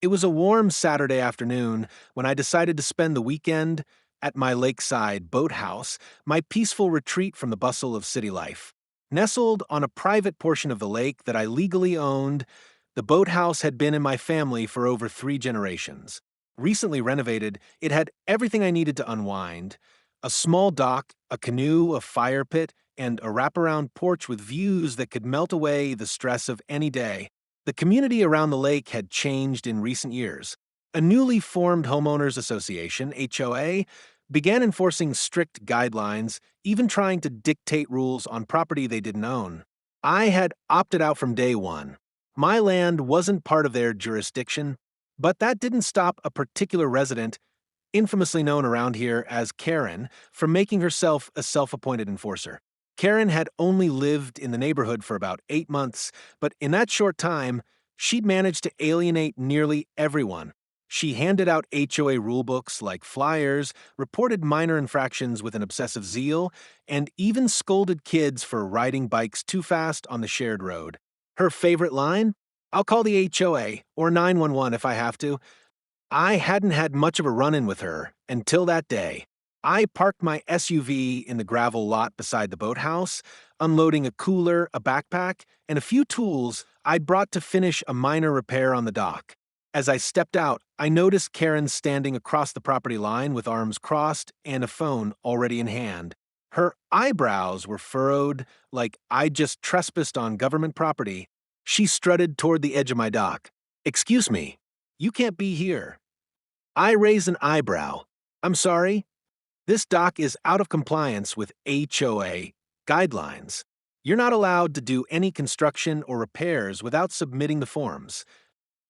It was a warm Saturday afternoon when I decided to spend the weekend at my lakeside boathouse, my peaceful retreat from the bustle of city life. Nestled on a private portion of the lake that I legally owned, the boathouse had been in my family for over 3 generations. Recently renovated, it had everything I needed to unwind: a small dock, a canoe, a fire pit, and a wraparound porch with views that could melt away the stress of any day. The community around the lake had changed in recent years. A newly formed homeowners association, HOA, began enforcing strict guidelines, even trying to dictate rules on property they didn't own. I had opted out from day one. My land wasn't part of their jurisdiction, but that didn't stop a particular resident, infamously known around here as Karen, from making herself a self-appointed enforcer. Karen had only lived in the neighborhood for about 8 months, but in that short time, she'd managed to alienate nearly everyone. She handed out HOA rulebooks like flyers, reported minor infractions with an obsessive zeal, and even scolded kids for riding bikes too fast on the shared road. Her favorite line? "I'll call the HOA, or 911 if I have to." I hadn't had much of a run-in with her until that day. I parked my SUV in the gravel lot beside the boathouse, unloading a cooler, a backpack, and a few tools I'd brought to finish a minor repair on the dock. As I stepped out, I noticed Karen standing across the property line with arms crossed and a phone already in hand. Her eyebrows were furrowed like I'd just trespassed on government property. She strutted toward the edge of my dock. "Excuse me, you can't be here." I raised an eyebrow. "I'm sorry? This dock is out of compliance with HOA guidelines. You're not allowed to do any construction or repairs without submitting the forms."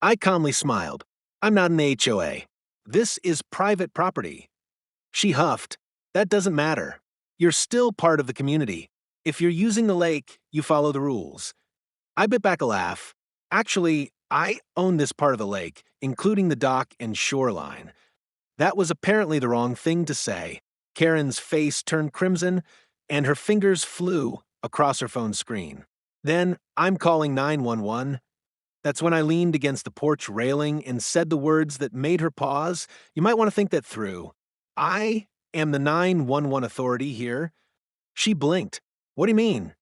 I calmly smiled. "I'm not an HOA. This is private property." She huffed. "That doesn't matter. You're still part of the community. If you're using the lake, you follow the rules." I bit back a laugh. "Actually, I own this part of the lake, including the dock and shoreline." That was apparently the wrong thing to say. Karen's face turned crimson, and her fingers flew across her phone screen. "Then I'm calling 911. That's when I leaned against the porch railing and said the words that made her pause. "You might want to think that through. I am the 911 authority here." She blinked. "What do you mean?"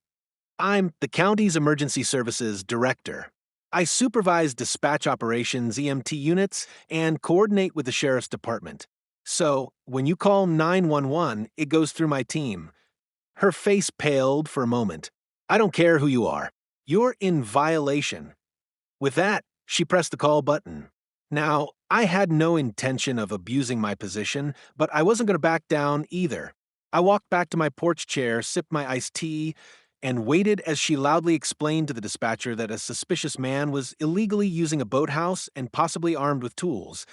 "I'm the county's emergency services director. I supervise dispatch operations, EMT units, and coordinate with the sheriff's department. So, when you call 911, it goes through my team." Her face paled for a moment. "I don't care who you are. You're in violation." With that, she pressed the call button. Now, I had no intention of abusing my position, but I wasn't going to back down either. I walked back to my porch chair, sipped my iced tea, and waited as she loudly explained to the dispatcher that a suspicious man was illegally using a boathouse and possibly armed with tools.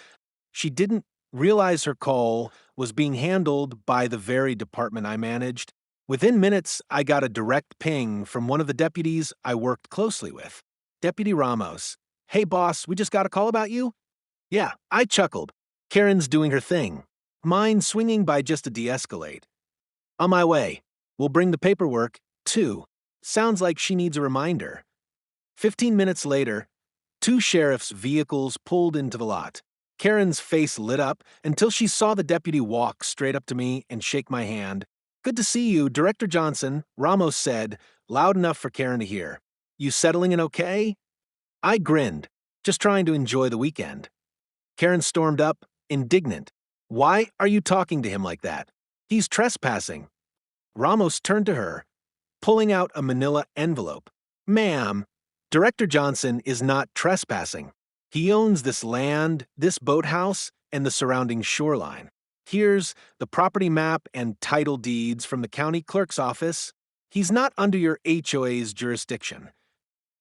She didn't realize her call was being handled by the very department I managed. Within minutes, I got a direct ping from one of the deputies I worked closely with. Deputy Ramos. "Hey boss, we just got a call about you?" Yeah, I chuckled. Karen's doing her thing. Mine swinging by just to de-escalate. "On my way. We'll bring the paperwork, too." Sounds like she needs a reminder. 15 minutes later, 2 sheriff's vehicles pulled into the lot. Karen's face lit up until she saw the deputy walk straight up to me and shake my hand. "Good to see you, Director Johnson," Ramos said, loud enough for Karen to hear. "You settling in okay?" I grinned, just trying to enjoy the weekend. Karen stormed up, indignant. "Why are you talking to him like that? He's trespassing." Ramos turned to her, pulling out a manila envelope. "Ma'am, Director Johnson is not trespassing. He owns this land, this boathouse, and the surrounding shoreline. Here's the property map and title deeds from the county clerk's office. He's not under your HOA's jurisdiction."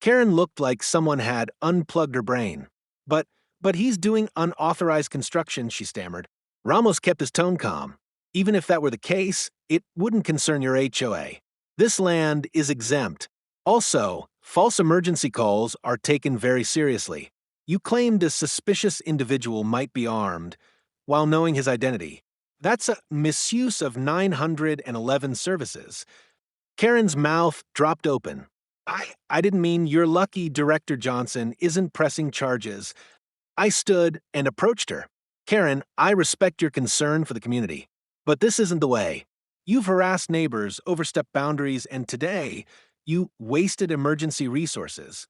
Karen looked like someone had unplugged her brain. But he's doing unauthorized construction," she stammered. Ramos kept his tone calm. "Even if that were the case, it wouldn't concern your HOA. This land is exempt. Also, false emergency calls are taken very seriously. You claimed a suspicious individual might be armed while knowing his identity. That's a misuse of 911 services." Karen's mouth dropped open. I didn't mean you're lucky Director Johnson isn't pressing charges. I stood and approached her. Karen, I respect your concern for the community, but this isn't the way. You've harassed neighbors, overstepped boundaries, and today, you wasted emergency resources.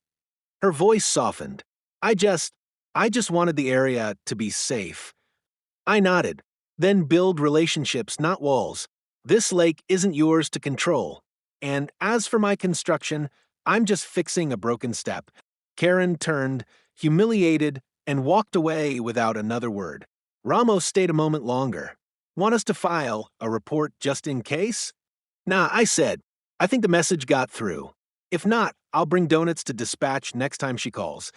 Her voice softened. I just, I just wanted the area to be safe. I nodded. Then build relationships, not walls. This lake isn't yours to control. And as for my construction, I'm just fixing a broken step. Karen turned, humiliated, and walked away without another word. Ramos stayed a moment longer. Want us to file a report just in case? Nah, I said. I think the message got through. If not, I'll bring donuts to dispatch next time she calls.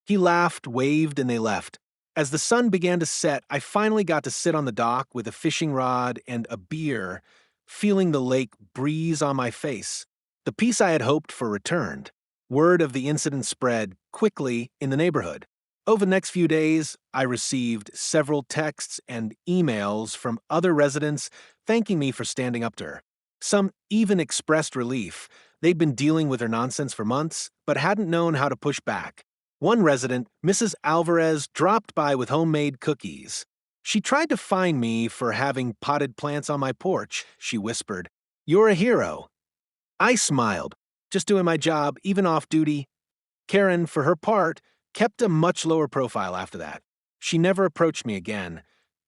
He laughed, waved, and they left. As the sun began to set, I finally got to sit on the dock with a fishing rod and a beer, feeling the lake breeze on my face. The peace I had hoped for returned. Word of the incident spread quickly in the neighborhood. Over the next few days, I received several texts and emails from other residents thanking me for standing up to her. Some even expressed relief. They'd been dealing with her nonsense for months, but hadn't known how to push back. One resident, Mrs. Alvarez, dropped by with homemade cookies. She tried to find me for having potted plants on my porch, she whispered. You're a hero. I smiled, just doing my job, even off duty. Karen, for her part, kept a much lower profile after that. She never approached me again,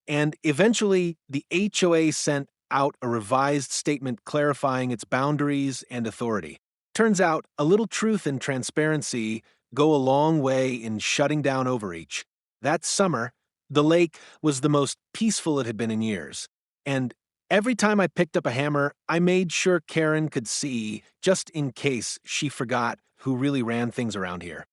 and eventually the HOA sent out a revised statement clarifying its boundaries and authority. Turns out, a little truth and transparency go a long way in shutting down overreach. That summer, the lake was the most peaceful it had been in years, and every time I picked up a hammer, I made sure Karen could see, just in case she forgot who really ran things around here.